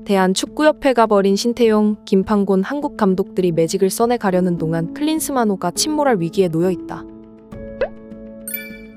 대한축구협회가 벌인 신태용, 김판곤 한국 감독들이 매직을 써내가려는 동안 클린스만호가 침몰할 위기에 놓여있다.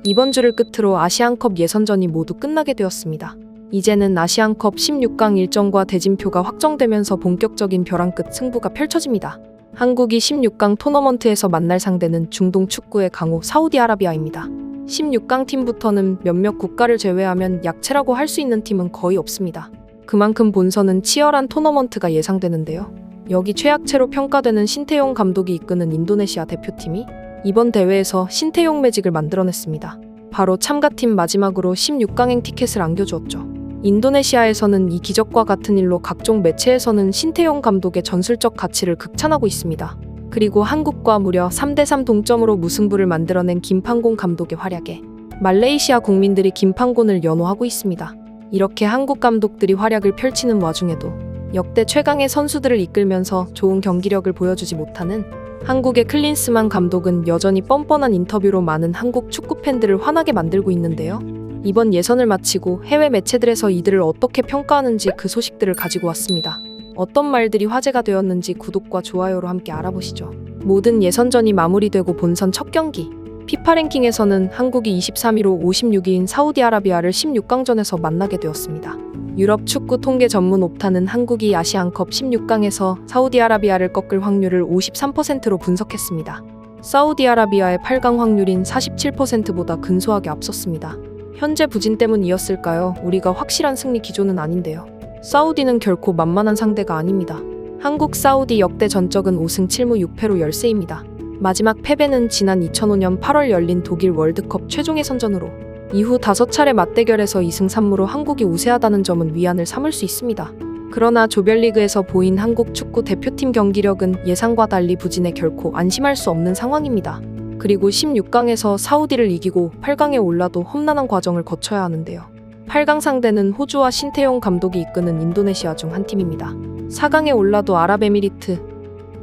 이번 주를 끝으로 아시안컵 예선전이 모두 끝나게 되었습니다. 이제는 아시안컵 16강 일정과 대진표가 확정되면서 본격적인 벼랑 끝 승부가 펼쳐집니다. 한국이 16강 토너먼트에서 만날 상대는 중동 축구의 강호 사우디아라비아입니다. 16강 팀부터는 몇몇 국가를 제외하면 약체라고 할 수 있는 팀은 거의 없습니다. 그만큼 본선은 치열한 토너먼트가 예상되는데요. 여기 최약체로 평가되는 신태용 감독이 이끄는 인도네시아 대표팀이 이번 대회에서 신태용 매직을 만들어냈습니다. 바로 참가팀 마지막으로 16강행 티켓을 안겨주었죠. 인도네시아에서는 이 기적과 같은 일로 각종 매체에서는 신태용 감독의 전술적 가치를 극찬하고 있습니다. 그리고 한국과 무려 3대3 동점으로 무승부를 만들어낸 김판곤 감독의 활약에 말레이시아 국민들이 김판곤을 연호하고 있습니다. 이렇게 한국 감독들이 활약을 펼치는 와중에도 역대 최강의 선수들을 이끌면서 좋은 경기력을 보여주지 못하는 한국의 클린스만 감독은 여전히 뻔뻔한 인터뷰로 많은 한국 축구 팬들을 화나게 만들고 있는데요. 이번 예선을 마치고 해외 매체들에서 이들을 어떻게 평가하는지 그 소식들을 가지고 왔습니다. 어떤 말들이 화제가 되었는지 구독과 좋아요로 함께 알아보시죠. 모든 예선전이 마무리되고 본선 첫 경기 피파 랭킹에서는 한국이 23위로 56위인 사우디아라비아를 16강전에서 만나게 되었습니다. 유럽 축구 통계 전문 옵타는 한국이 아시안컵 16강에서 사우디아라비아를 꺾을 확률을 53%로 분석했습니다. 사우디아라비아의 8강 확률인 47%보다 근소하게 앞섰습니다. 현재 부진 때문이었을까요? 우리가 확실한 승리 기조는 아닌데요. 사우디는 결코 만만한 상대가 아닙니다. 한국 사우디 역대 전적은 5승 7무 6패로 열세입니다. 마지막 패배는 지난 2005년 8월 열린 독일 월드컵 최종 예선전으로 이후 5차례 맞대결에서 2승 3무로 한국이 우세하다는 점은 위안을 삼을 수 있습니다. 그러나 조별리그에서 보인 한국 축구 대표팀 경기력은 예상과 달리 부진에 결코 안심할 수 없는 상황입니다. 그리고 16강에서 사우디를 이기고 8강에 올라도 험난한 과정을 거쳐야 하는데요. 8강 상대는 호주와 신태용 감독이 이끄는 인도네시아 중 한 팀입니다. 4강에 올라도 아랍에미리트,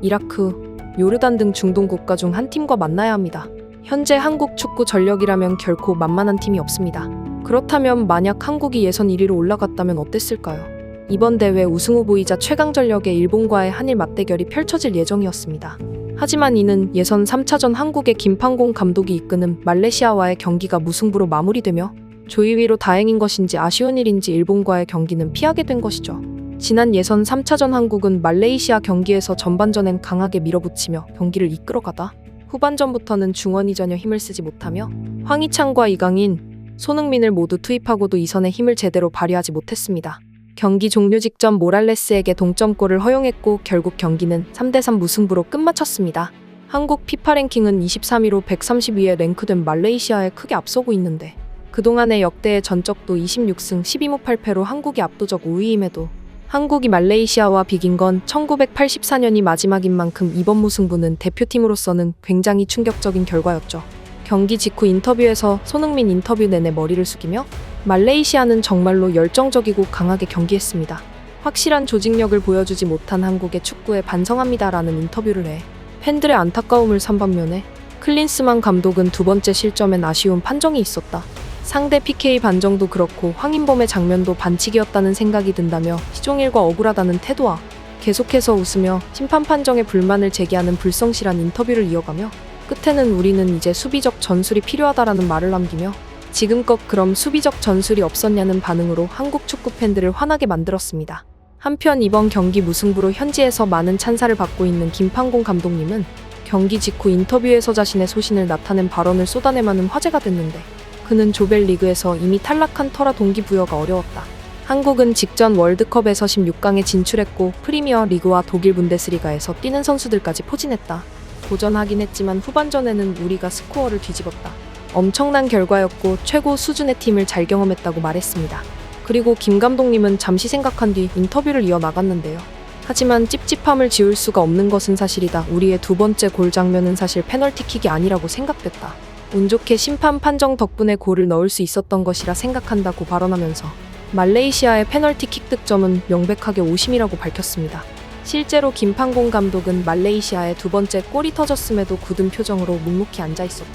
이라크, 요르단 등 중동 국가 중 한 팀과 만나야 합니다. 현재 한국 축구 전력이라면 결코 만만한 팀이 없습니다. 그렇다면 만약 한국이 예선 1위로 올라갔다면 어땠을까요? 이번 대회 우승 후보이자 최강 전력의 일본과의 한일 맞대결이 펼쳐질 예정이었습니다. 하지만 이는 예선 3차전 한국의 김판곤 감독이 이끄는 말레이시아와의 경기가 무승부로 마무리되며 조이위로 다행인 것인지 아쉬운 일인지 일본과의 경기는 피하게 된 것이죠. 지난 예선 3차전 한국은 말레이시아 경기에서 전반전엔 강하게 밀어붙이며 경기를 이끌어가다 후반전부터는 중원이 전혀 힘을 쓰지 못하며 황희찬과 이강인, 손흥민을 모두 투입하고도 이선의 힘을 제대로 발휘하지 못했습니다. 경기 종료 직전 모랄레스에게 동점골을 허용했고 결국 경기는 3대3 무승부로 끝마쳤습니다. 한국 피파 랭킹은 23위로 130위에 랭크된 말레이시아에 크게 앞서고 있는데 그동안의 역대의 전적도 26승 12무 8패로 한국이 압도적 우위임에도 한국이 말레이시아와 비긴 건 1984년이 마지막인 만큼 이번 무승부는 대표팀으로서는 굉장히 충격적인 결과였죠. 경기 직후 인터뷰에서 손흥민 인터뷰 내내 머리를 숙이며 말레이시아는 정말로 열정적이고 강하게 경기했습니다. 확실한 조직력을 보여주지 못한 한국의 축구에 반성합니다라는 인터뷰를 해 팬들의 안타까움을 산 반면에 클린스만 감독은 두 번째 실점엔 아쉬운 판정이 있었다. 상대 PK 반정도 그렇고 황인범의 장면도 반칙이었다는 생각이 든다며 시종일과 억울하다는 태도와 계속해서 웃으며 심판 판정에 불만을 제기하는 불성실한 인터뷰를 이어가며 끝에는 우리는 이제 수비적 전술이 필요하다라는 말을 남기며 지금껏 그럼 수비적 전술이 없었냐는 반응으로 한국 축구 팬들을 화나게 만들었습니다. 한편 이번 경기 무승부로 현지에서 많은 찬사를 받고 있는 김판곤 감독님은 경기 직후 인터뷰에서 자신의 소신을 나타낸 발언을 쏟아내마는 화제가 됐는데 그는 조별리그에서 이미 탈락한 터라 동기부여가 어려웠다. 한국은 직전 월드컵에서 16강에 진출했고 프리미어 리그와 독일 분데스리가에서 뛰는 선수들까지 포진했다. 도전하긴 했지만 후반전에는 우리가 스코어를 뒤집었다. 엄청난 결과였고 최고 수준의 팀을 잘 경험했다고 말했습니다. 그리고 김 감독님은 잠시 생각한 뒤 인터뷰를 이어나갔는데요. 하지만 찝찝함을 지울 수가 없는 것은 사실이다. 우리의 두 번째 골 장면은 사실 페널티킥이 아니라고 생각됐다. 운 좋게 심판 판정 덕분에 골을 넣을 수 있었던 것이라 생각한다고 발언하면서 말레이시아의 페널티킥 득점은 명백하게 오심이라고 밝혔습니다. 실제로 김판곤 감독은 말레이시아의 두 번째 골이 터졌음에도 굳은 표정으로 묵묵히 앉아있었고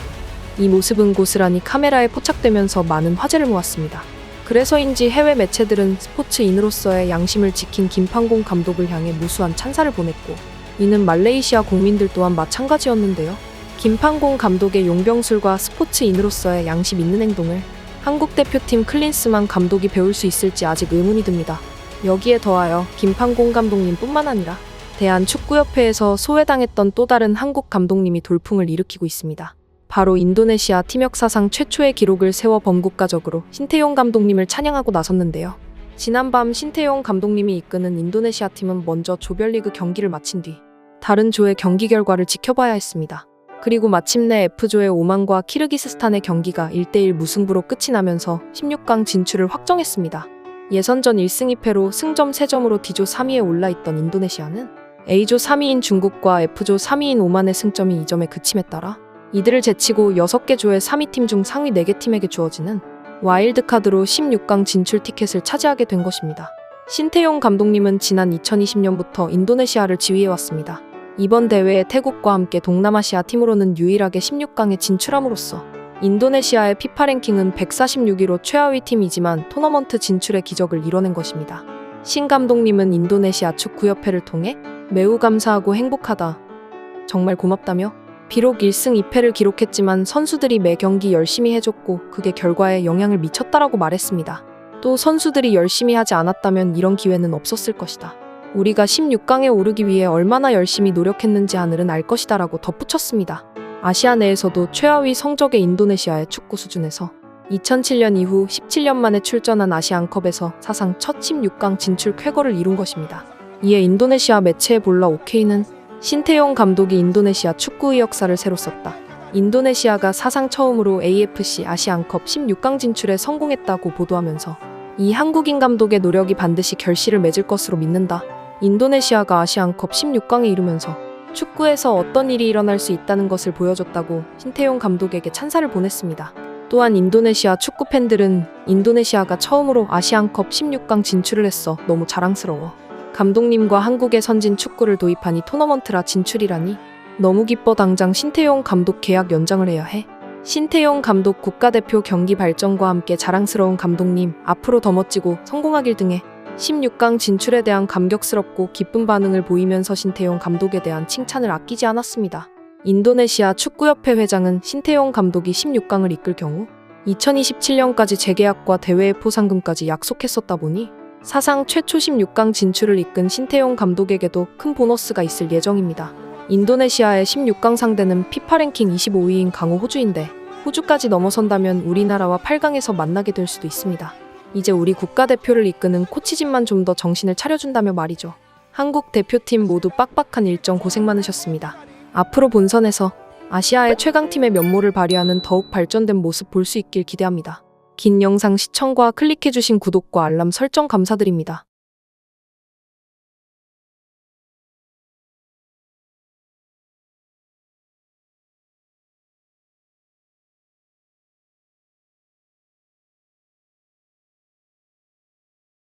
이 모습은 고스란히 카메라에 포착되면서 많은 화제를 모았습니다. 그래서인지 해외 매체들은 스포츠인으로서의 양심을 지킨 김판공 감독을 향해 무수한 찬사를 보냈고, 이는 말레이시아 국민들 또한 마찬가지였는데요. 김판공 감독의 용병술과 스포츠인으로서의 양심 있는 행동을 한국 대표팀 클린스만 감독이 배울 수 있을지 아직 의문이 듭니다. 여기에 더하여 김판공 감독님뿐만 아니라 대한축구협회에서 소외당했던 또 다른 한국 감독님이 돌풍을 일으키고 있습니다. 바로 인도네시아 팀 역사상 최초의 기록을 세워 범국가적으로 신태용 감독님을 찬양하고 나섰는데요. 지난밤 신태용 감독님이 이끄는 인도네시아 팀은 먼저 조별리그 경기를 마친 뒤 다른 조의 경기 결과를 지켜봐야 했습니다. 그리고 마침내 F조의 오만과 키르기스스탄의 경기가 1대1 무승부로 끝이 나면서 16강 진출을 확정했습니다. 예선전 1승 2패로 승점 3점으로 D조 3위에 올라있던 인도네시아는 A조 3위인 중국과 F조 3위인 오만의 승점이 2점에 그침에 따라 이들을 제치고 6개 조의 3위 팀 중 상위 4개 팀에게 주어지는 와일드카드로 16강 진출 티켓을 차지하게 된 것입니다. 신태용 감독님은 지난 2020년부터 인도네시아를 지휘해왔습니다. 이번 대회에 태국과 함께 동남아시아 팀으로는 유일하게 16강에 진출함으로써 인도네시아의 피파 랭킹은 146위로 최하위 팀이지만 토너먼트 진출의 기적을 이뤄낸 것입니다. 신 감독님은 인도네시아 축구협회를 통해 매우 감사하고 행복하다. 정말 고맙다며 비록 1승 2패를 기록했지만 선수들이 매 경기 열심히 해줬고 그게 결과에 영향을 미쳤다라고 말했습니다. 또 선수들이 열심히 하지 않았다면 이런 기회는 없었을 것이다. 우리가 16강에 오르기 위해 얼마나 열심히 노력했는지 하늘은 알 것이다 라고 덧붙였습니다. 아시아 내에서도 최하위 성적의 인도네시아의 축구 수준에서 2007년 이후 17년 만에 출전한 아시안컵에서 사상 첫 16강 진출 쾌거를 이룬 것입니다. 이에 인도네시아 매체의 볼라 오케이는 신태용 감독이 인도네시아 축구의 역사를 새로 썼다. 인도네시아가 사상 처음으로 AFC 아시안컵 16강 진출에 성공했다고 보도하면서 이 한국인 감독의 노력이 반드시 결실을 맺을 것으로 믿는다. 인도네시아가 아시안컵 16강에 이르면서 축구에서 어떤 일이 일어날 수 있다는 것을 보여줬다고 신태용 감독에게 찬사를 보냈습니다. 또한 인도네시아 축구 팬들은 인도네시아가 처음으로 아시안컵 16강 진출을 했어. 너무 자랑스러워. 감독님과 한국의 선진 축구를 도입하니 토너먼트라 진출이라니 너무 기뻐. 당장 신태용 감독 계약 연장을 해야 해. 신태용 감독 국가대표 경기 발전과 함께 자랑스러운 감독님, 앞으로 더 멋지고 성공하길 등해 16강 진출에 대한 감격스럽고 기쁜 반응을 보이면서 신태용 감독에 대한 칭찬을 아끼지 않았습니다. 인도네시아 축구협회 회장은 신태용 감독이 16강을 이끌 경우 2027년까지 재계약과 대회의 포상금까지 약속했었다 보니 사상 최초 16강 진출을 이끈 신태용 감독에게도 큰 보너스가 있을 예정입니다. 인도네시아의 16강 상대는 피파 랭킹 25위인 강호 호주인데 호주까지 넘어선다면 우리나라와 8강에서 만나게 될 수도 있습니다. 이제 우리 국가대표를 이끄는 코치진만 좀 더 정신을 차려준다며 말이죠. 한국 대표팀 모두 빡빡한 일정 고생 많으셨습니다. 앞으로 본선에서 아시아의 최강팀의 면모를 발휘하는 더욱 발전된 모습 볼 수 있길 기대합니다. 긴 영상 시청과 클릭해주신 구독과 알람 설정 감사드립니다.